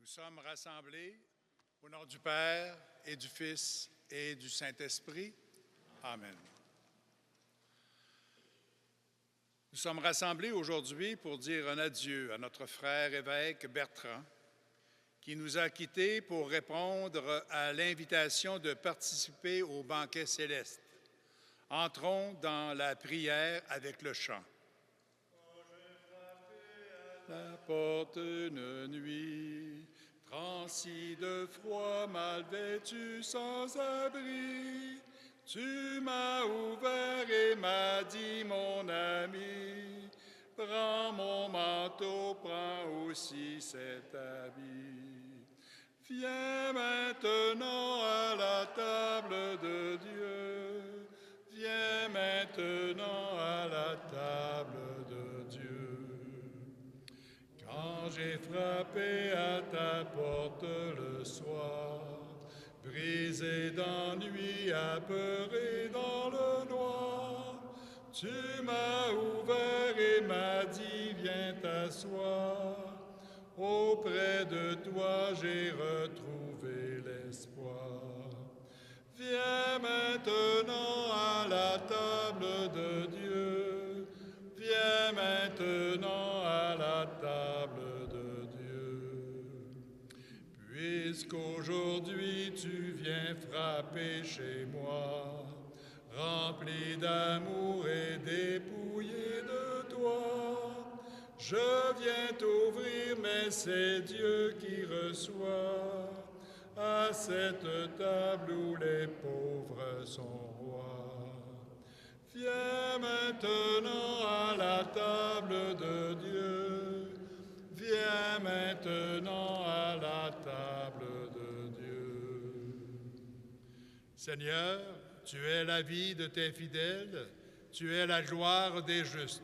Nous sommes rassemblés au nom du Père et du Fils et du Saint-Esprit. Amen. Nous sommes rassemblés aujourd'hui pour dire un adieu à notre frère évêque Bertrand, qui nous a quittés pour répondre à l'invitation de participer au banquet céleste. Entrons dans la prière avec le chant. La porte une nuit, transi de froid, mal vêtu, sans abri, tu m'as ouvert et m'as dit, mon ami, prends mon manteau, prends aussi cet habit. Viens maintenant à la table de Dieu, viens maintenant à la table de Dieu. Quand j'ai frappé à ta porte le soir, brisé d'ennui, apeuré dans le noir, tu m'as ouvert et m'as dit, viens t'asseoir. Auprès de toi, j'ai retrouvé l'espoir. Viens maintenant à la table de Dieu, viens maintenant à la table de Dieu. Puisqu'aujourd'hui tu viens frapper chez moi, rempli d'amour et dépouillé de toi, je viens t'ouvrir, mais c'est Dieu qui reçoit à cette table où les pauvres sont rois. Viens maintenant à la table de Dieu, viens maintenant à la table de Dieu. Seigneur, tu es la vie de tes fidèles, tu es la gloire des justes.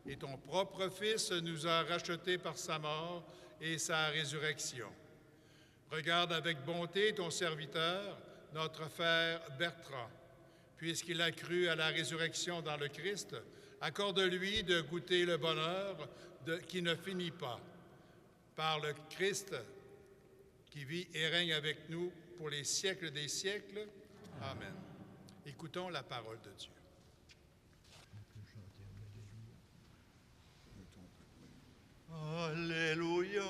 Et ton propre Fils nous a rachetés par sa mort et sa résurrection. Regarde avec bonté ton serviteur, notre frère Bertrand. Puisqu'il a cru à la résurrection dans le Christ, accorde-lui de goûter le bonheur qui ne finit pas. Par le Christ qui vit et règne avec nous pour les siècles des siècles. Amen. Écoutons la parole de Dieu. Alléluia,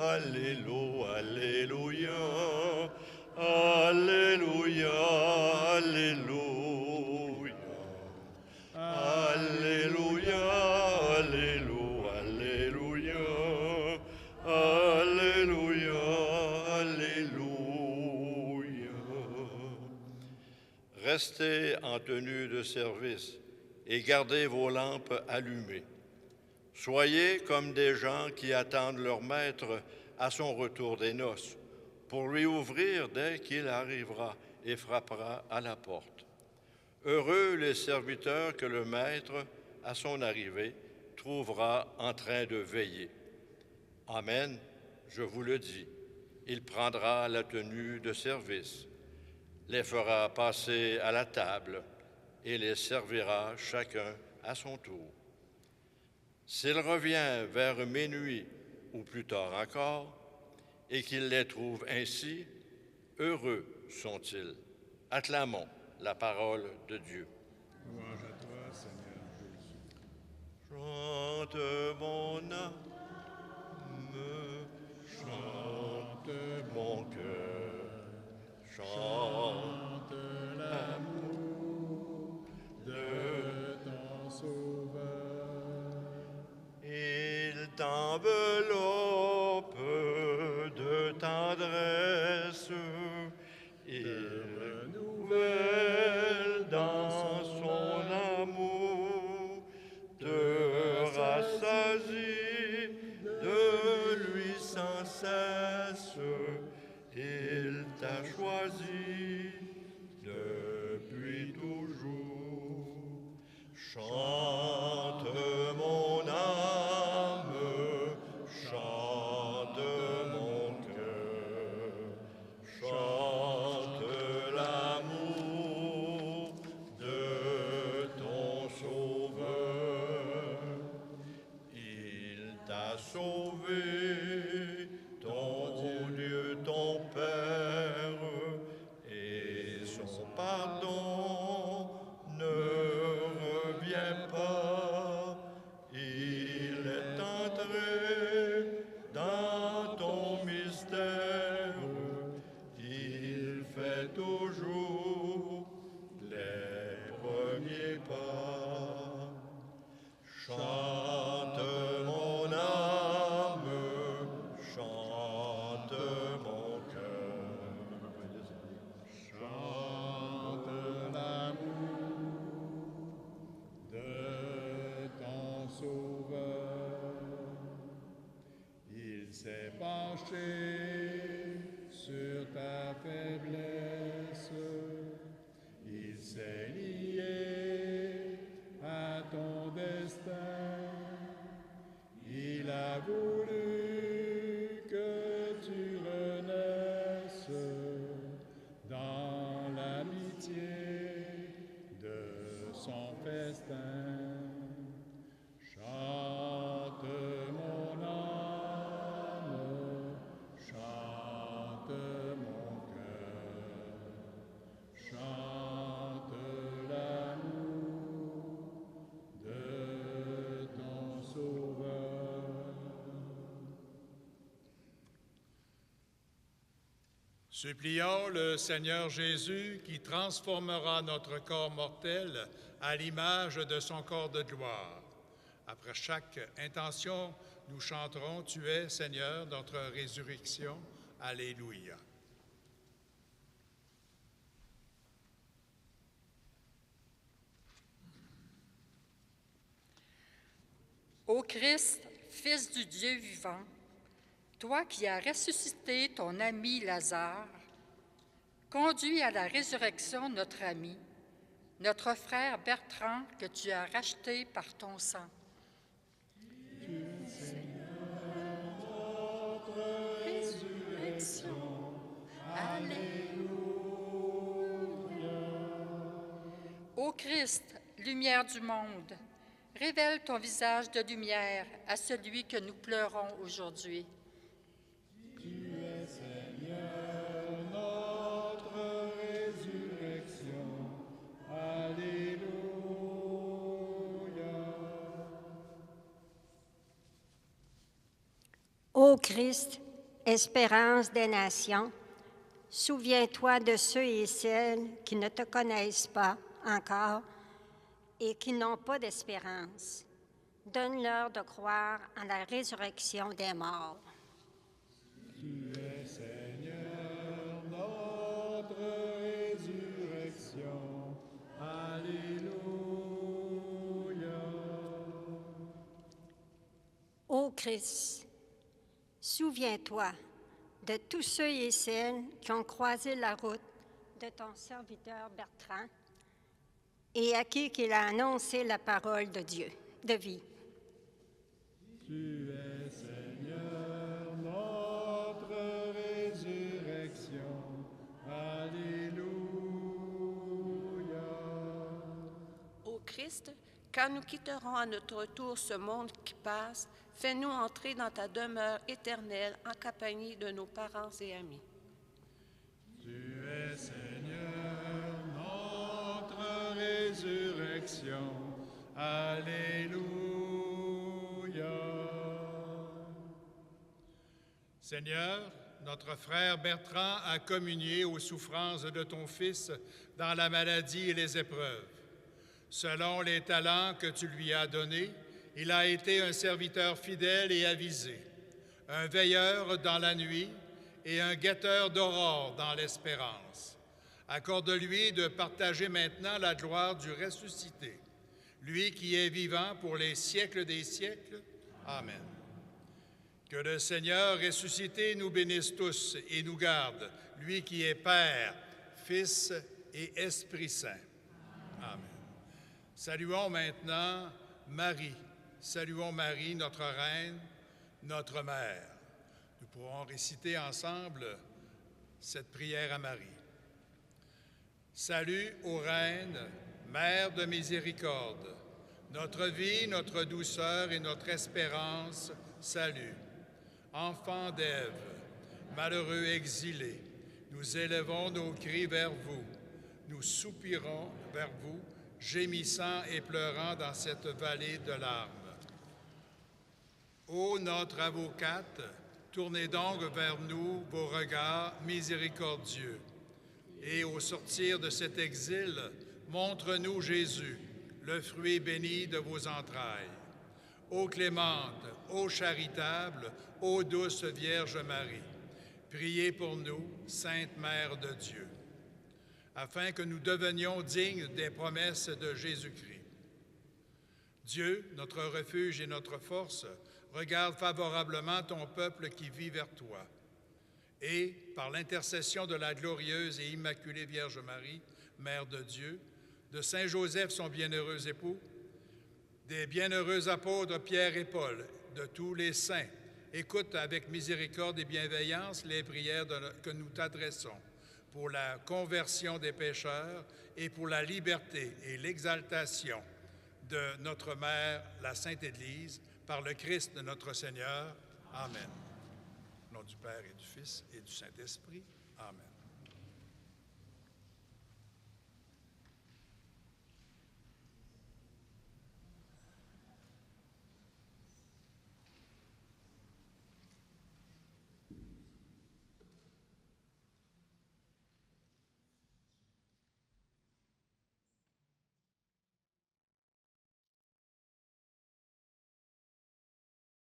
Alléluia, Alléluia, Alléluia, Alléluia, Alléluia, Alléluia, Alléluia, Alléluia. Restez en tenue de service et gardez vos lampes allumées. Soyez comme des gens qui attendent leur maître à son retour des noces, pour lui ouvrir dès qu'il arrivera et frappera à la porte. Heureux les serviteurs que le maître, à son arrivée, trouvera en train de veiller. Amen, je vous le dis, il prendra la tenue de service, les fera passer à la table et les servira chacun à son tour. S'il revient vers minuit ou plus tard encore, et qu'il les trouve ainsi, heureux sont-ils. Acclamons la parole de Dieu. Louange à toi, Seigneur Jésus. Chante mon âme, chante mon cœur, chante l'amour de ton Sauveur. Il t'enveloppe de tendresse, il renouvelle dans son amour, te rassasie de lui sans cesse, il t'a choisi depuis toujours. Chante mon âme, chante mon cœur, chante l'amour de ton Sauveur. Il t'a sauvé, ton branché sur ta faiblesse. Il s'est lié à ton destin. Il a voulu que tu renaisses dans l'amitié de son festin. Chante mon âme, chante mon cœur, chante l'amour de ton Sauveur. Supplions le Seigneur Jésus qui transformera notre corps mortel à l'image de son corps de gloire. Après chaque intention, nous chanterons « Tu es, Seigneur, notre résurrection. Alléluia. » Ô Christ, Fils du Dieu vivant, toi qui as ressuscité ton ami Lazare, conduis à la résurrection notre ami, notre frère Bertrand que tu as racheté par ton sang. Tu es, Seigneur, notre résurrection. Alléluia. Ô Christ, lumière du monde, révèle ton visage de lumière à celui que nous pleurons aujourd'hui. Tu es, Seigneur, notre résurrection. Alléluia. Ô Christ, espérance des nations, souviens-toi de ceux et celles qui ne te connaissent pas encore et qui n'ont pas d'espérance. Donne-leur de croire en la résurrection des morts. Tu es, Seigneur, notre résurrection. Alléluia. Ô Christ, souviens-toi de tous ceux et celles qui ont croisé la route de ton serviteur Bertrand et à qui il a annoncé la parole de Dieu, de vie. Tu es, Seigneur, notre résurrection. Alléluia. Ô Christ, quand nous quitterons à notre retour ce monde qui passe, fais-nous entrer dans ta demeure éternelle en compagnie de nos parents et amis. Tu es, Seigneur, notre résurrection. Alléluia. Seigneur, notre frère Bertrand a communié aux souffrances de ton Fils dans la maladie et les épreuves. Selon les talents que tu lui as donnés, il a été un serviteur fidèle et avisé, un veilleur dans la nuit et un guetteur d'aurore dans l'espérance. Accorde-lui de partager maintenant la gloire du ressuscité, lui qui est vivant pour les siècles des siècles. Amen. Que le Seigneur ressuscité nous bénisse tous et nous garde, lui qui est Père, Fils et Esprit Saint. Amen. Saluons maintenant Marie. Saluons Marie, notre Reine, notre Mère. Nous pourrons réciter ensemble cette prière à Marie. Salut ô Reine, Mère de miséricorde, notre vie, notre douceur et notre espérance, salut. Enfants d'Ève, malheureux exilés, nous élevons nos cris vers vous. Nous soupirons vers vous, gémissant et pleurant dans cette vallée de larmes. Ô notre avocate, tournez donc vers nous vos regards miséricordieux. Et au sortir de cet exil, montre-nous Jésus, le fruit béni de vos entrailles. Ô clémente, ô charitable, ô douce Vierge Marie, priez pour nous, Sainte Mère de Dieu, afin que nous devenions dignes des promesses de Jésus-Christ. Dieu, notre refuge et notre force, regarde favorablement ton peuple qui vit vers toi. et par l'intercession de la glorieuse et immaculée Vierge Marie, Mère de Dieu, de Saint Joseph, son bienheureux époux, des bienheureux apôtres Pierre et Paul, de tous les saints, écoute avec miséricorde et bienveillance les prières que nous t'adressons pour la conversion des pécheurs et pour la liberté et l'exaltation de notre Mère, la Sainte Église, par le Christ de notre Seigneur. Amen. Au nom du Père et du Fils et du Saint-Esprit. Amen.